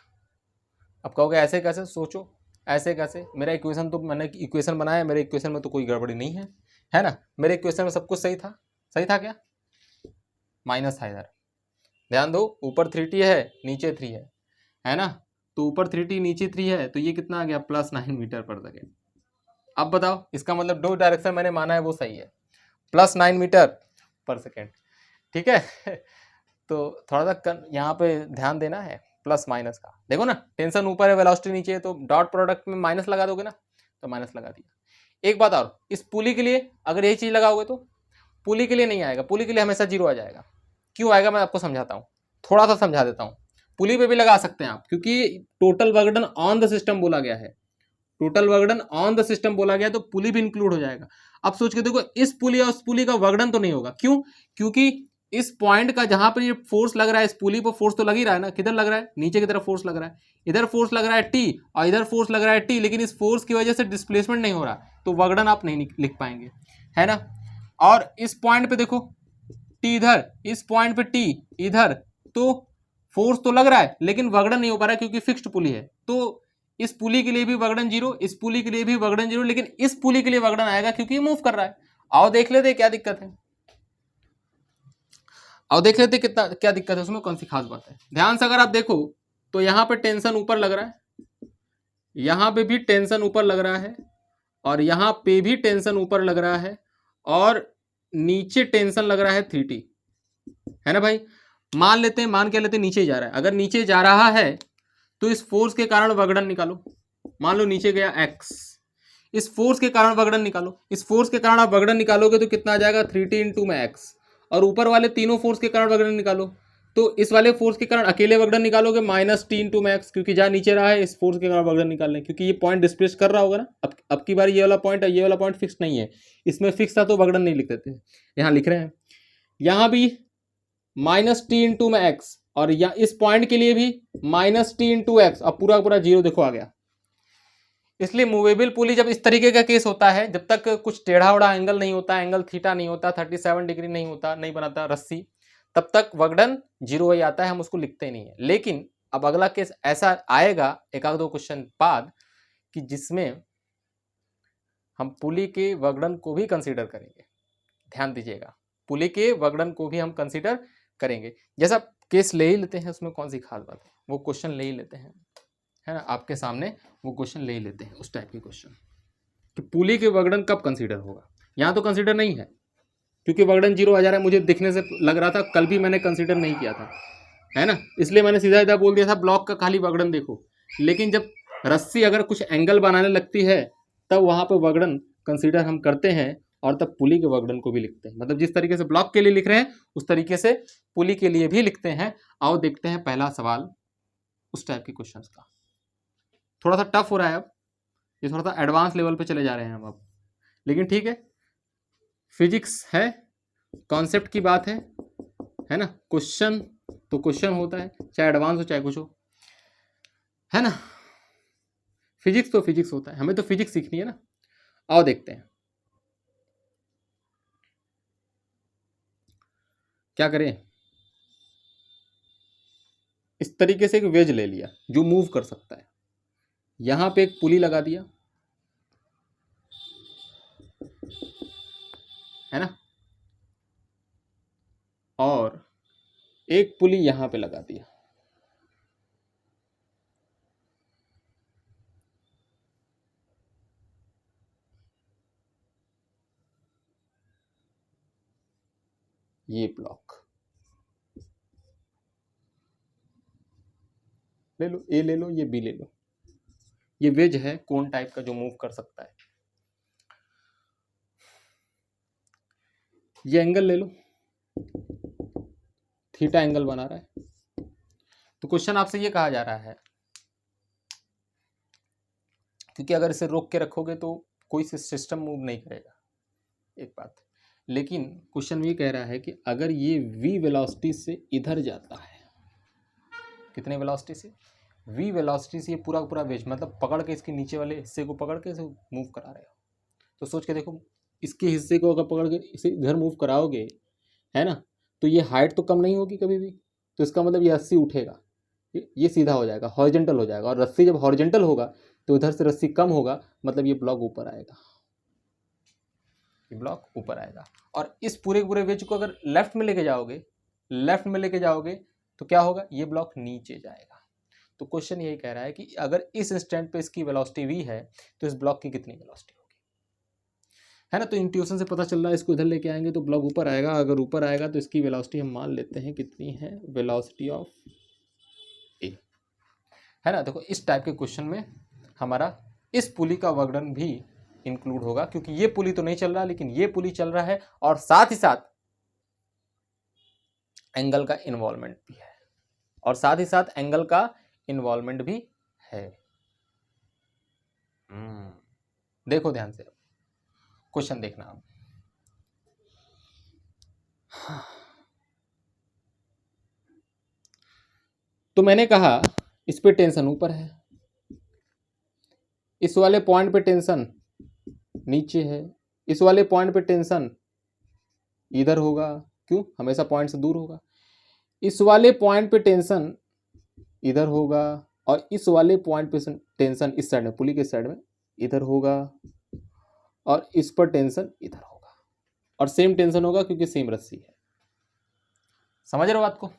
अब कहोगे ऐसे कैसे, सोचो ऐसे कैसे, मेरा इक्वेशन तो मैंने इक्वेशन बनाया, मेरे इक्वेशन में तो कोई गड़बड़ी नहीं है, है ना, मेरे इक्वेशन में सब कुछ सही था। सही था क्या, माइनस था इधर, ध्यान दो, ऊपर 3t है नीचे 3 है ना, तो ऊपर 3t नीचे 3 है, तो ये कितना आ गया, +9 मीटर पर सेकेंड। अब बताओ, इसका मतलब दो डायरेक्शन मैंने माना है वो सही है, +9 मीटर पर सेकेंड, ठीक है। तो थोड़ा सा यहाँ पे ध्यान देना है, प्लस माइनस का। देखो ना, टेंशन ऊपर है, वेलोसिटी नीचे है, तो डॉट प्रोडक्ट में माइनस लगा दोगे ना, तो माइनस लगा दिया। एक बात और, इस पुली के लिए अगर यही चीज लगाओगे तो पुली के लिए नहीं आएगा, पुली के लिए हमेशा 0 आ जाएगा। क्यों आएगा, मैं आपको समझाता हूँ, थोड़ा सा समझा देता हूँ। पुली पे भी लगा सकते हैं आप, क्योंकि total work done on the system बोला गया है, total work done on the system बोला गया, तो पुली भी इंक्लूड हो जाएगा। अब सोच के देखो, इस पुली और उस पुली का वर्क डन तो नहीं होगा, क्यों, क्योंकि इस पॉइंट का जहां पर ये फोर्स लग रहा है, इस पुली पर फोर्स तो लग ही रहा है ना, किधर लग रहा है, नीचे की तरफ फोर्स लग रहा है, इधर फोर्स लग रहा है टी और इधर फोर्स लग रहा है टी, लेकिन इस फोर्स की वजह से डिस्प्लेसमेंट नहीं हो रहा, तो वर्क डन आप नहीं लिख पाएंगे, है ना। और इस पॉइंट पे देखो, टी इधर, इस पॉइंट पे टी इधर, तो फोर्स तो लग रहा है लेकिन वर्क डन नहीं हो पा रहा है, क्योंकि फिक्स्ड पुली है। तो इस पुली के लिए भी वर्क डन 0, इस पुली के लिए भी वर्क डन 0, लेकिन इस पुली के लिए वर्क डन आएगा क्योंकि ये मूव कर रहा है। आओ देख लेते क्या दिक्कत है, आओ देख लेते कितना क्या दिक्कत है उसमें, कौन सी खास बात है। ध्यान से अगर आप देखो तो यहाँ पे टेंशन ऊपर लग रहा है, यहाँ पे भी टेंशन ऊपर लग रहा है, और यहाँ पे भी टेंशन ऊपर लग रहा है, और नीचे टेंशन लग रहा है 3t, है ना भाई। मान लेते हैं, मान क्या लेते हैं, नीचे जा रहा है। अगर नीचे जा रहा है तो इस फोर्स के कारण वर्क डन निकालो। मान लो नीचे गया x, इस फोर्स के कारण वर्क डन निकालो, इस फोर्स के कारण आप वर्क डन निकालोगे तो कितना आ जाएगा, 3t इंटू में x, और ऊपर वाले तीनों फोर्स के कारण वर्क डन निकालो, तो इस वाले फोर्स के कारण अकेले वर्क डन निकालोगे -t इंटू में x, क्योंकि जहाँ नीचे रहा है इस फोर्स के कारण वर्क डन निकालने, क्योंकि ये पॉइंट डिस्प्लेस कर रहा होगा ना। अब की बार ये वाला पॉइंट है, ये वाला पॉइंट फिक्स नहीं है, इसमें फिक्स था तो वर्क डन नहीं लिख देते, यहाँ लिख रहे हैं। यहाँ भी -t इंटू में x, और या इस पॉइंट के लिए भी -t इंटू एक्स, अब पूरा पूरा 0 देखो आ गया। इसलिए मूवेबल पुली जब इस तरीके का केस होता है, जब तक कुछ टेढ़ा उड़ा एंगल नहीं होता, एंगल थीटा नहीं होता, 37 डिग्री नहीं होता, नहीं बनाता रस्सी, तब तक वर्क डन 0 ही आता है, हम उसको लिखते ही नहीं है। लेकिन अब अगला केस ऐसा आएगा एक आध दो क्वेश्चन बाद, कि जिसमें हम पुली के वर्क डन को भी कंसीडर करेंगे। ध्यान दीजिएगा, पुली के वर्क डन को भी हम कंसीडर करेंगे। जैसा केस ले ही लेते हैं, उसमें कौन सी खास बात है, वो क्वेश्चन ले ही लेते हैं, है ना, आपके सामने वो क्वेश्चन ले ही लेते हैं, उस टाइप के क्वेश्चन कि पुली के वर्क डन कब कंसीडर होगा। यहाँ तो कंसीडर नहीं है, क्योंकि वर्क डन 0 आ जा रहा है, मुझे दिखने से लग रहा था, कल भी मैंने कंसीडर नहीं किया था, है ना, इसलिए मैंने सीधा सीधा बोल दिया था ब्लॉक का खाली वर्क डन देखो। लेकिन जब रस्सी अगर कुछ एंगल बनाने लगती है, तब वहाँ पर वर्क डन कंसीडर हम करते हैं, और तब पुली के वर्क डन को भी लिखते हैं। मतलब जिस तरीके से ब्लॉक के लिए लिख रहे हैं, उस तरीके से पुली के लिए भी लिखते हैं। आओ देखते हैं पहला सवाल उस टाइप के क्वेश्चंस का। थोड़ा सा टफ हो रहा है, अब ये थोड़ा सा एडवांस लेवल पे चले जा रहे हैं हम अब, लेकिन ठीक है, फिजिक्स है, कॉन्सेप्ट की बात है ना। क्वेश्चन तो क्वेश्चन होता है, चाहे एडवांस हो चाहे कुछ हो, है ना। फिजिक्स तो फिजिक्स होता है, हमें तो फिजिक्स सीखनी है ना। आओ देखते हैं क्या करें। इस तरीके से एक वेज ले लिया जो मूव कर सकता है, यहां पे एक पुली लगा दिया, है ना, और एक पुली यहां पे लगा दिया। ये ब्लॉक ले लो, ए ले लो, ये बी ले लो, ये वेज है कोन टाइप का जो मूव कर सकता है। ये एंगल ले लो, थीटा एंगल बना रहा है। तो क्वेश्चन आपसे ये कहा जा रहा है, क्योंकि अगर इसे रोक के रखोगे तो कोई सिस्टम मूव नहीं करेगा, एक बात। लेकिन क्वेश्चन ये कह रहा है कि अगर ये v वेलोसिटी से इधर जाता है, कितने वेलोसिटी से, v वेलोसिटी से, ये पूरा पूरा वेज मतलब पकड़ के इसके नीचे वाले हिस्से को पकड़ के इसे मूव करा रहे हो, तो सोच के देखो इसके हिस्से को अगर पकड़ के इसे इधर मूव कराओगे, है ना, तो ये हाइट तो कम नहीं होगी कभी भी, तो इसका मतलब ये रस्सी उठेगा, ये सीधा हो जाएगा, हॉरिजॉन्टल हो जाएगा, और रस्सी जब हॉरिजॉन्टल होगा तो उधर से रस्सी कम होगा, मतलब ये ब्लॉक ऊपर आएगा, ये ब्लॉक ऊपर आएगा। और इस पूरे पूरे वेज को अगर लेफ्ट में लेके जाओगे तो क्या होगा, ये ब्लॉक नीचे जाएगा। तो क्वेश्चन यही कह रहा है कि अगर इस इंस्टेंट पे इसकी वेलोसिटी v है तो इस ब्लॉक की कितनी वेलोसिटी होगी, है ना। तो इंट्यूशन से पता चल रहा है, इसको इधर लेके आएंगे तो ब्लॉक ऊपर आएगा, अगर ऊपर आएगा तो इसकी वेलोसिटी हम मान लेते हैं कितनी है, वेलोसिटी ऑफ ए, है ना। देखो इस टाइप के क्वेश्चन में हमारा इस पुली का वर्क डन भी इंक्लूड होगा, क्योंकि ये पुली तो नहीं चल रहा लेकिन ये पुली चल रहा है, और साथ ही साथ एंगल का इन्वॉल्वमेंट भी है, देखो ध्यान से क्वेश्चन देखना आप। तो मैंने कहा इस पे टेंशन ऊपर है, इस वाले पॉइंट पे टेंशन नीचे है, इस वाले पॉइंट पे टेंशन इधर होगा, क्यों, हमेशा पॉइंट से दूर होगा, इस वाले पॉइंट पे टेंशन इधर होगा, और इस वाले पॉइंट पे टेंशन इस साइड में, पुली के साइड में इधर होगा, और इस पर टेंशन इधर होगा, और सेम टेंशन होगा क्योंकि सेम रस्सी है। समझ रहे हो बात को,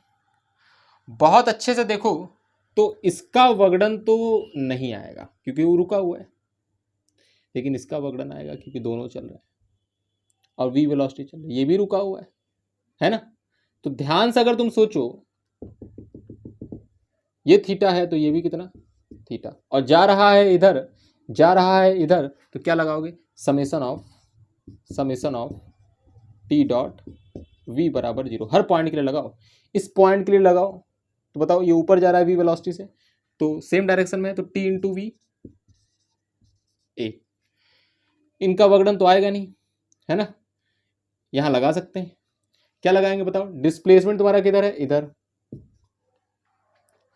बहुत अच्छे से देखो। तो इसका वगड़न तो नहीं आएगा क्योंकि वो रुका हुआ है, लेकिन इसका वगड़न आएगा क्योंकि दोनों चल रहे हैं और v वेलोसिटी चल रही है, ये भी रुका हुआ है ना। तो ध्यान से अगर तुम सोचो, ये थीटा है तो ये भी कितना थीटा, और जा रहा है इधर, तो क्या लगाओगे, summation of T dot v बराबर 0, हर पॉइंट के लिए लगाओ, इस पॉइंट के लिए लगाओ, तो बताओ ये ऊपर जा रहा है v वेलोसिटी से, तो सेम डायरेक्शन में है, तो t इंटू वी ए, इनका वर्गडन तो आएगा नहीं, है ना। यहां लगा सकते हैं, क्या लगाएंगे बताओ, डिस्प्लेसमेंट तुम्हारा किधर है, इधर,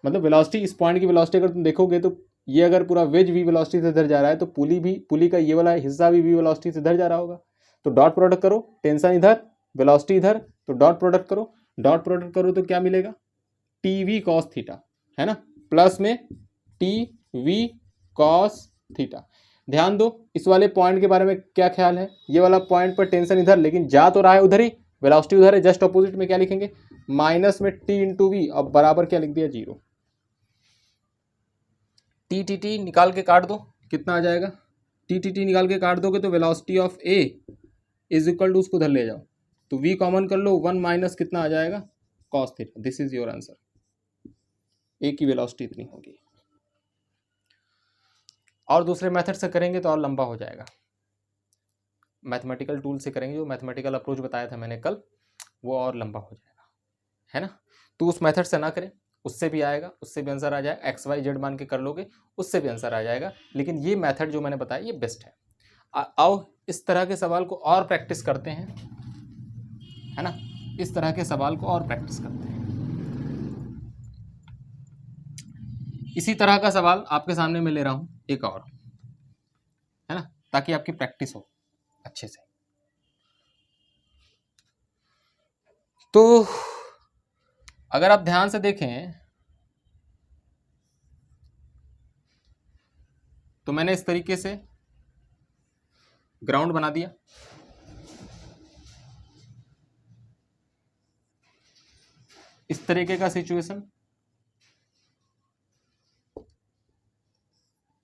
मतलब वेलोसिटी, इस पॉइंट की वेलोसिटी अगर तुम देखोगे तो ये अगर पूरा वेज v वेलोसिटी से इधर जा रहा है तो पुली का ये वाला हिस्सा भी v वेलोसिटी से इधर जा रहा होगा, तो डॉट प्रोडक्ट करो, टेंशन इधर वेलोसिटी इधर, तो डॉट प्रोडक्ट करो तो क्या मिलेगा, टी वी कॉस थीटा, है ना, प्लस में टी वी कॉस थीटा। ध्यान दो इस वाले पॉइंट के बारे में क्या ख्याल है, ये वाला पॉइंट पर टेंशन इधर, लेकिन जा तो रहा है उधर ही, वेलोसिटी उधर है, जस्ट ऑपोजिट में क्या लिखेंगे, माइनस में टी इंटू वी, और बराबर क्या लिख दिया 0, टी निकाल के काट दो, कितना आ जाएगा, टी निकाल के काट दोगे तो velocity of A is equal to, उसको उधर ले जाओ तो v कॉमन कर लो, 1 माइनस कितना आ जाएगा, cos theta. This is your answer, A की वेलोसिटी इतनी होगी। और दूसरे मेथड से करेंगे तो और लंबा हो जाएगा, मैथमेटिकल टूल से करेंगे, जो मैथमेटिकल अप्रोच बताया था मैंने कल, वो और लंबा हो जाएगा, है ना। तो उस मेथड से ना करें, उससे भी आएगा, उससे भी आंसर आ जाएगा, एक्स वाई जेड मान के कर लोगे उससे भी आंसर आ जाएगा, लेकिन ये मेथड जो मैंने बताया ये बेस्ट है। आओ इस तरह के सवाल को और प्रैक्टिस करते हैं, है ना, इस तरह के सवाल को और प्रैक्टिस करते हैं। इसी तरह का सवाल आपके सामने मैं ले रहा हूं एक और, है ना, ताकि आपकी प्रैक्टिस हो अच्छे से। तो अगर आप ध्यान से देखें तो मैंने इस तरीके से ग्राउंड बना दिया, इस तरीके का सिचुएशन,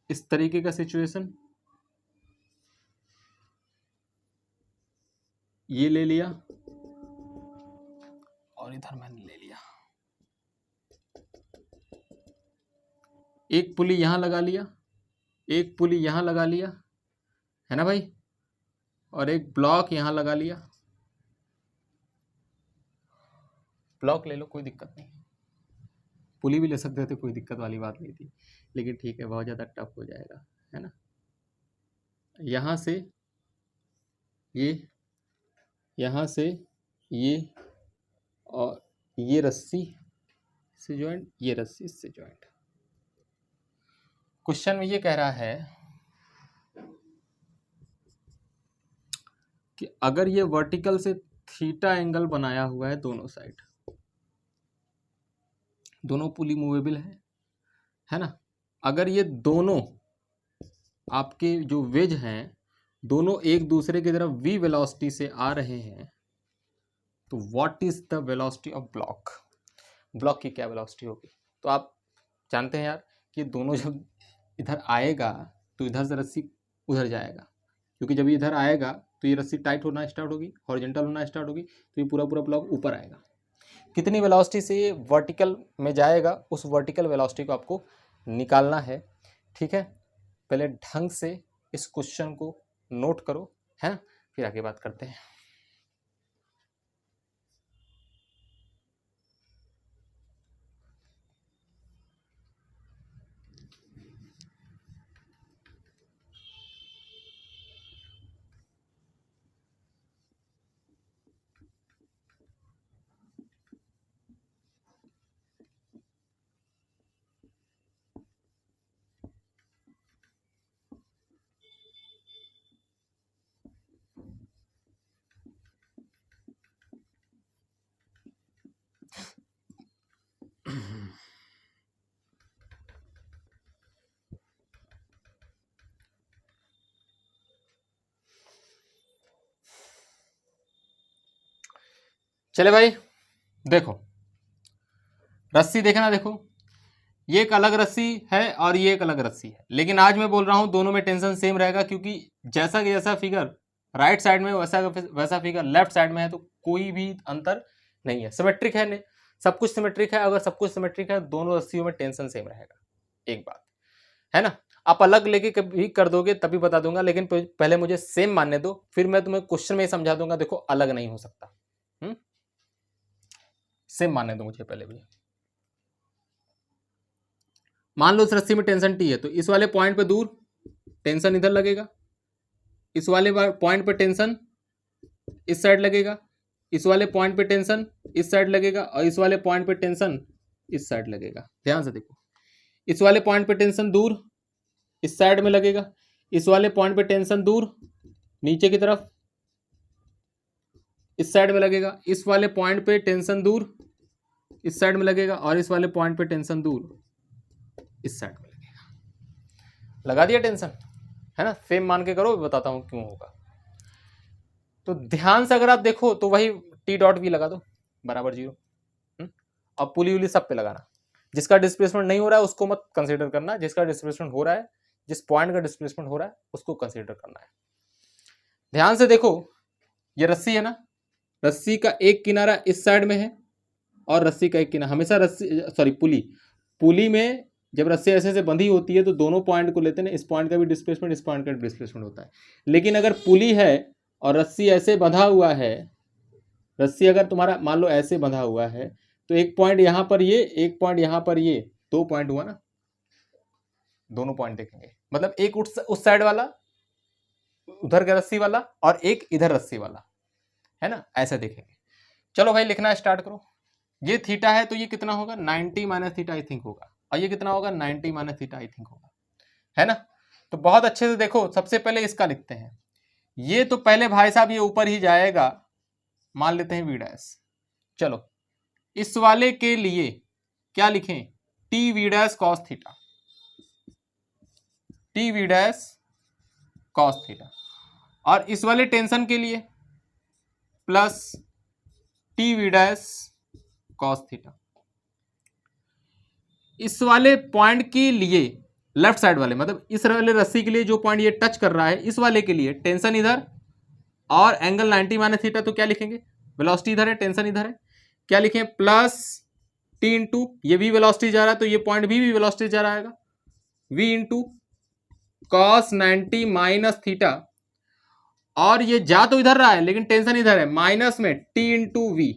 इस तरीके का सिचुएशन, ये ले लिया और इधर मैंने ले लिया, एक पुली यहां लगा लिया, एक पुली यहां लगा लिया, है ना भाई, और एक ब्लॉक यहां लगा लिया, ब्लॉक ले लो कोई दिक्कत नहीं, पुली भी ले सकते थे, कोई दिक्कत वाली बात नहीं थी, लेकिन ठीक है बहुत ज़्यादा टफ हो जाएगा, है ना। यहाँ से ये यहाँ से ये और ये रस्सी से ज्वाइंट, ये रस्सी से ज्वाइंट। क्वेश्चन में ये कह रहा है कि अगर ये वर्टिकल से थीटा एंगल बनाया हुआ है दोनों साइड, दोनों पुली मूवेबल है ना, अगर ये दोनों आपके जो वेज हैं दोनों एक दूसरे की तरफ v वेलोसिटी से आ रहे हैं, तो what is the velocity of block, block की क्या वेलोसिटी होगी। तो आप जानते हैं यार कि दोनों जब इधर आएगा तो इधर से रस्सी उधर जाएगा, क्योंकि जब ये इधर आएगा तो ये रस्सी टाइट होना स्टार्ट होगी, हॉरिजॉन्टल होना स्टार्ट होगी, तो ये पूरा पूरा ब्लॉक ऊपर आएगा। कितनी वेलोसिटी से ये वर्टिकल में जाएगा उस वर्टिकल वेलोसिटी को आपको निकालना है। ठीक है, पहले ढंग से इस क्वेश्चन को नोट करो, है ना, फिर आगे बात करते हैं। चले भाई देखो, रस्सी देखना, देखो ये एक अलग रस्सी है और ये एक अलग रस्सी है, लेकिन आज मैं बोल रहा हूं दोनों में टेंशन सेम रहेगा, क्योंकि जैसा कि जैसा फिगर राइट साइड में वैसा वैसा फिगर लेफ्ट साइड में है, तो कोई भी अंतर नहीं है, सिमेट्रिक है, नहीं सब कुछ सिमेट्रिक है। अगर सब कुछ सिमेट्रिक है दोनों रस्सियों में टेंशन सेम रहेगा, एक बात है ना। आप अलग लेके कभी कर दोगे तभी बता दूंगा, लेकिन पहले मुझे सेम मानने दो, फिर मैं तुम्हें क्वेश्चन में ही समझा दूंगा देखो अलग नहीं हो सकता। सेम मानने दो मुझे पहले भी। मान लो इस रस्सी में टेंशन टी है, तो इस वाले पॉइंट पे दूर टेंशन इधर लगेगा, इस वाले पॉइंट पे टेंशन इस साइड लगेगा, इस वाले पॉइंट पे टेंशन इस साइड लगेगा, और इस वाले पॉइंट पे टेंशन इस साइड लगेगा। ध्यान से देखो, इस वाले पॉइंट पे टेंशन दूर इस साइड में लगेगा, इस वाले पॉइंट पे टेंशन दूर नीचे की तरफ इस साइड में लगेगा, इस वाले पॉइंट पे टेंशन दूर इस साइड में लगेगा, और इस वाले पॉइंट पे टेंशन दूर इस साइड में लगेगा। लगा दिया टेंशन, है ना, सेम मान के करो, बताता हूं क्यों होगा। तो ध्यान से अगर आप देखो तो वही टी डॉट भी लगा दो बराबर 0, अब पुली उली सब पे लगाना। जिसका डिस्प्लेसमेंट नहीं हो रहा है उसको मत कंसीडर करना, जिसका डिस्प्लेसमेंट हो रहा है, जिस पॉइंट का डिस्प्लेसमेंट हो रहा है उसको कंसीडर करना है। ध्यान से देखो, ये रस्सी है ना, रस्सी का एक किनारा इस साइड में है और रस्सी का एक किनारा, हमेशा रस्सी पुली में जब रस्सी ऐसे से बंधी होती है तो दोनों पॉइंट को लेते हैं, इस पॉइंट का भी डिस्प्लेसमेंट इस पॉइंट का डिस्प्लेसमेंट होता है। लेकिन अगर पुली है और रस्सी ऐसे बंधा हुआ है, रस्सी अगर तुम्हारा मान लो ऐसे बंधा हुआ है, तो एक पॉइंट यहां पर ये, एक पॉइंट यहां पर ये, 2 पॉइंट हुआ ना, दोनों पॉइंट देखेंगे, मतलब एक उस साइड वाला उधर का रस्सी वाला और एक इधर रस्सी वाला, है ना, ऐसा देखेंगे। चलो भाई लिखना स्टार्ट करो। ये थीटा है तो ये कितना होगा 90 माइनस थीटा आई थिंक होगा, और ये कितना होगा 90 माइनस थीटा आई थिंक होगा, है ना। तो बहुत अच्छे से देखो, सबसे पहले इसका लिखते हैं। ये तो पहले भाई साहब ये ऊपर ही जाएगा, मान लेते हैं वी डैश। चलो इस वाले के लिए क्या लिखें, T V dash cos theta, T V dash cos theta. और इस वाले टेंशन के लिए plus T V dash cos theta. इस वाले पॉइंट के लिए लेफ्ट साइड वाले, मतलब इस वाले रस्सी के लिए जो पॉइंट ये टच कर रहा है, इस वाले के लिए टेंशन इधर और एंगल 90 माइनस थीटा, तो क्या लिखेंगे, वेलोसिटी इधर है टेंशन इधर है, क्या लिखें प्लस टी इंटू, ये भी वेलोसिटी जा रहा है तो ये पॉइंट भी वेलोसिटी जा रहा है, V into cos 90 minus theta. और ये जा तो इधर रहा है लेकिन टेंशन इधर है, माइनस में टी इंटू वी।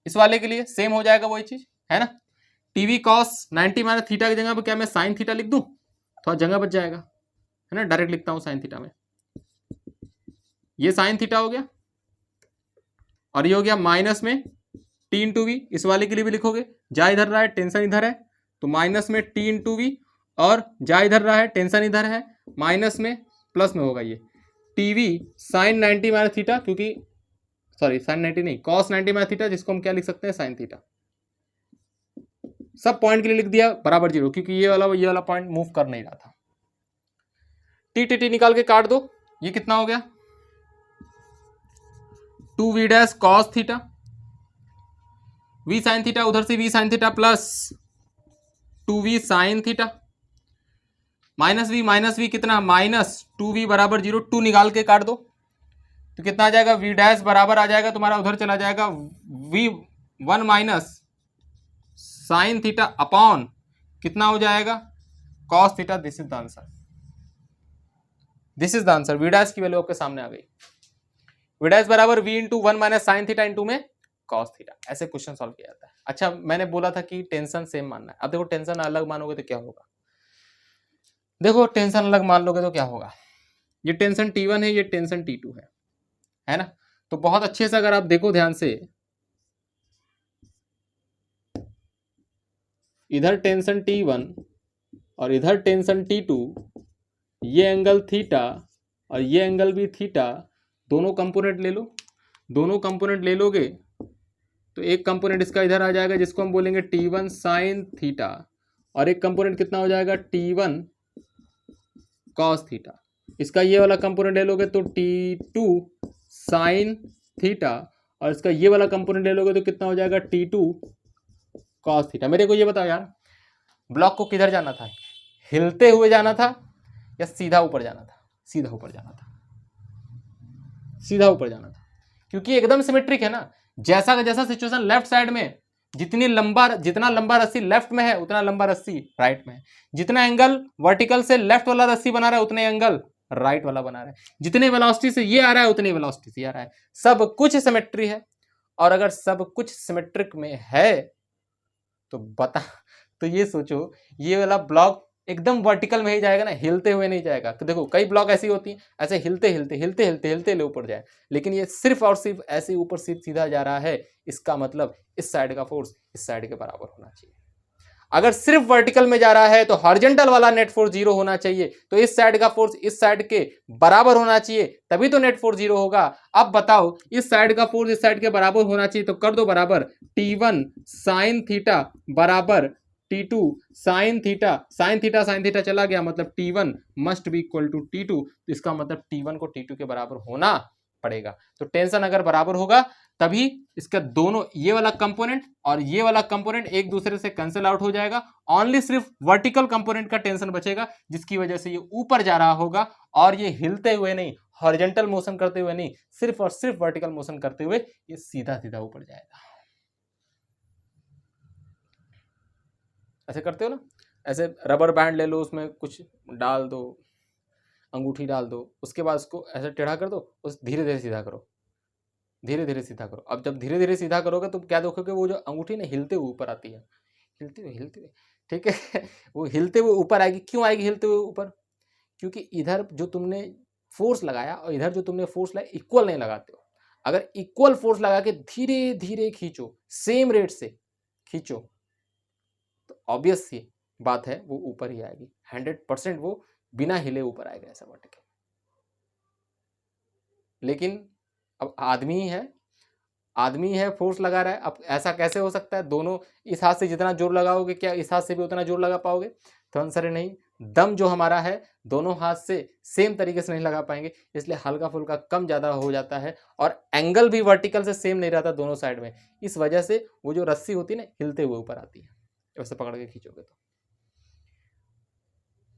इस वाले के लिए सेम हो जाएगा वही चीज, है ना। टीवी कॉस 90 माइनस थीटा की जगह पर क्या मैं साइन थीटा लिख दूं, थोड़ा जगह बच जाएगा, है ना। डायरेक्ट लिखता हूं साइन थीटा में, ये साइन थीटा हो गया, और ये हो गया माइनस में टी इंटू वी, इस वाले के लिए भी लिखोगे, जा इधर रहा है टेंशन इधर है तो माइनस में टी इंटू वी, और जा इधर रहा है टेंशन इधर है माइनस में प्लस में होगा ये टीवी साइन 90 माइनस थीटा, क्योंकि सॉरी साइन 90 नहीं कॉस 90 माइनस थीटा, जिसको हम क्या लिख सकते हैं साइन थीटा। सब पॉइंट के लिए लिख दिया बराबर 0, क्योंकि ये वाला पॉइंट मूव कर नहीं रहा था। टी टी टी निकाल के काट दो, ये कितना हो गया 2v dash cos theta, v sine theta, उधर से v sine theta plus 2v sine theta, minus v कितना माइनस 2v बराबर 0, 2 निकाल के काट दो तो कितना आ जाएगा v डैश बराबर आ जाएगा तुम्हारा, उधर चला जाएगा v1 minus sine theta upon कितना हो जाएगा cos theta. This is the answer, this is the answer. v dash की वैल्यू आपके सामने आ गई, v डैश बराबर v into 1 minus sine theta into में कॉस थीटा। ऐसे क्वेश्चन सॉल्व किया जाता है। अच्छा मैंने बोला था कि टेंशन सेम मानना है, अब देखो टेंशन अलग मानोगे तो क्या होगा, देखो टेंशन अलग मान लोगे तो क्या होगा, ये टेंशन T1 है, ये टेंशन T2 है ना। तो बहुत अच्छे से अगर आप देखो ध्यान से, इधर टेंशन T1 और इधर टेंशन T2, ये एंगल थीटा और ये एंगल भी थीटा, दोनों कंपोनेंट ले लो, दोनों कंपोनेंट ले लोगे तो एक कंपोनेंट इसका इधर आ जाएगा जिसको हम बोलेंगे T1 साइन थीटा, और एक कंपोनेंट कितना हो जाएगा T1 कॉस थीटा। इसका ये वाला कंपोनेंट ले लोगे तो T2 साइन थीटा, और इसका ये वाला कंपोनेंट ले लोगे तो कितना हो जाएगा T2 कॉस थीटा। मेरे को ये बताओ यार, ब्लॉक को किधर जाना था, हिलते हुए जाना था या सीधा ऊपर जाना था? सीधा ऊपर जाना था, सीधा ऊपर जाना था, क्योंकि एकदम सिमेट्रिक है ना। जैसा का जैसा सिचुएशन लेफ्ट साइड में, जितना लंबा रस्सी लेफ्ट में है उतना लंबा रस्सी राइट में है, जितना एंगल वर्टिकल से लेफ्ट वाला रस्सी बना रहा है उतने एंगल राइट वाला बना रहा है, जितने वेलोसिटी से ये आ रहा है उतनी वेलोसिटी से आ रहा है, सब कुछ सिमेट्री है। और अगर सब कुछ सिमेट्रिक में है तो ये सोचो ये वाला ब्लॉक एकदम वर्टिकल में ही जाएगा ना, हिलते हुए नहीं जाएगा। तो देखो कई ब्लॉक ऐसी होती हैं ऐसे हिलते ऊपर जाए, लेकिन ये सिर्फ और सिर्फ ऐसे ऊपर सीधा जा रहा है, इसका मतलब इस साइड का फोर्स इस साइड के बराबर होना चाहिए। अगर सिर्फ वर्टिकल में जा रहा है तो हॉरिजॉन्टल वाला नेट फोर्स 0 होना चाहिए, तो इस साइड का फोर्स इस साइड के बराबर होना चाहिए, तभी तो नेट फोर्स 0 होगा। अब बताओ इस साइड का फोर्स इस साइड के बराबर होना चाहिए, तो कर दो बराबर T1 साइन थीटा बराबर T2 साइन थीटा चला गया, मतलब T1 must be equal to T2, तो इसका मतलब T1 को T2 के बराबर होना पड़ेगा। तो टेंशन अगर बराबर होगा तभी इसका दोनों ये वाला कंपोनेंट और ये वाला कंपोनेंट एक दूसरे से कैंसिल आउट हो जाएगा, ओनली सिर्फ वर्टिकल कंपोनेंट का टेंशन बचेगा, जिसकी वजह से ये ऊपर जा रहा होगा और ये हिलते हुए नहीं, हॉरिजॉन्टल मोशन करते हुए नहीं, सिर्फ और सिर्फ वर्टिकल मोशन करते हुए ये सीधा सीधा ऊपर जाएगा। ऐसे करते हो ना, ऐसे रबर बैंड ले लो, उसमें कुछ डाल दो, अंगूठी डाल दो, उसके बाद उसको ऐसे टेढ़ा कर दो, उस धीरे धीरे सीधा करो, धीरे धीरे सीधा करो। अब जब धीरे धीरे सीधा करोगे तो क्या देखोगे, वो जो अंगूठी ना हिलते हुए ऊपर आती है, हिलते हुए, ठीक है वो हिलते हुए ऊपर आएगी। क्यों आएगी हिलते हुए ऊपर? क्योंकि इधर जो तुमने फोर्स लगाया और इधर जो तुमने फोर्स लगाया इक्वल नहीं लगाते हो। अगर इक्वल फोर्स लगा के धीरे धीरे खींचो, सेम रेट से खींचो, तो ऑब्वियस सी बात है वो ऊपर ही आएगी, 100% वो बिना हिले ऊपर आएगा ऐसा वर्टिकल। लेकिन अब आदमी है फोर्स लगा रहा है, अब ऐसा कैसे हो सकता है? दोनों इस हाथ से जितना जोर लगाओगे क्या इस हाथ से भी उतना जोर लगा पाओगे? तो आंसर है नहीं। दम जो हमारा है दोनों हाथ से सेम तरीके से नहीं लगा पाएंगे, इसलिए हल्का फुल्का कम ज़्यादा हो जाता है, और एंगल भी वर्टिकल से सेम नहीं रहता दोनों साइड में। इस वजह से वो जो रस्सी होती है ना हिलते हुए ऊपर आती है, वैसे पकड़ के खींचोगे तो।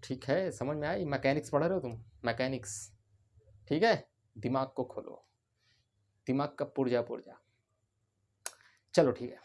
ठीक है, समझ में आई? मैकेनिक्स पढ़ रहे हो तुम, मैकेनिक्स, ठीक है? दिमाग को खोलो, दिमाग का पुर्जा। चलो ठीक है।